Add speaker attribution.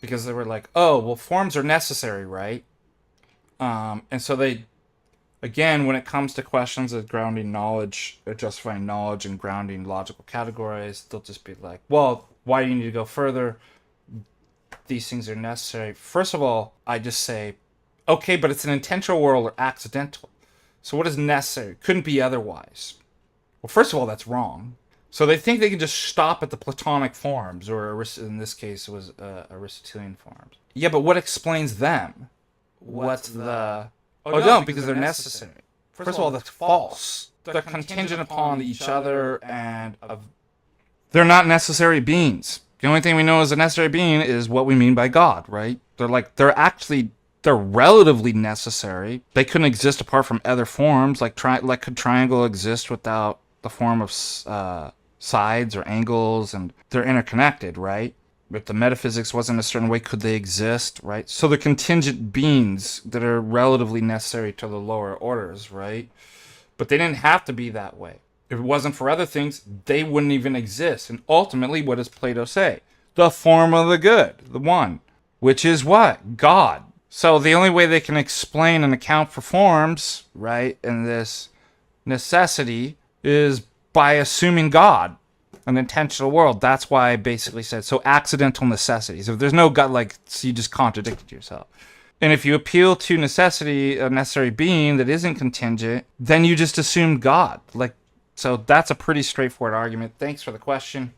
Speaker 1: because they were like, oh, well, forms are necessary, right? And so they, again, when it comes to questions of grounding knowledge, justifying knowledge and grounding logical categories, they'll just be like, well, why do you need to go further? These things are necessary. First of all, I just say, okay, but it's an intentional world or accidental. So what is necessary? Couldn't be otherwise. Well, first of all, that's wrong. So they think they can just stop at the Platonic forms, or in this case, it was Aristotelian forms. Yeah, but what explains them? What's the... Oh, no, because they're necessary. First of all, that's false. They're contingent upon each other, and they're not necessary beings. The only thing we know as a necessary being is what we mean by God, right? They're relatively necessary. They couldn't exist apart from other forms. Like could triangle exist without the form of sides or angles? And they're interconnected, right? If the metaphysics wasn't a certain way, could they exist, right? So they're contingent beings that are relatively necessary to the lower orders, right? But they didn't have to be that way. If it wasn't for other things, they wouldn't even exist. And ultimately, what does Plato say? The form of the good, the one, which is what? God. So the only way they can explain and account for forms, right, in this necessity is by assuming God, an intentional world. That's why I basically said, so accidental necessities. If there's no God, so you just contradicted yourself. And if you appeal to necessity, a necessary being that isn't contingent, then you just assume God. So that's a pretty straightforward argument. Thanks for the question.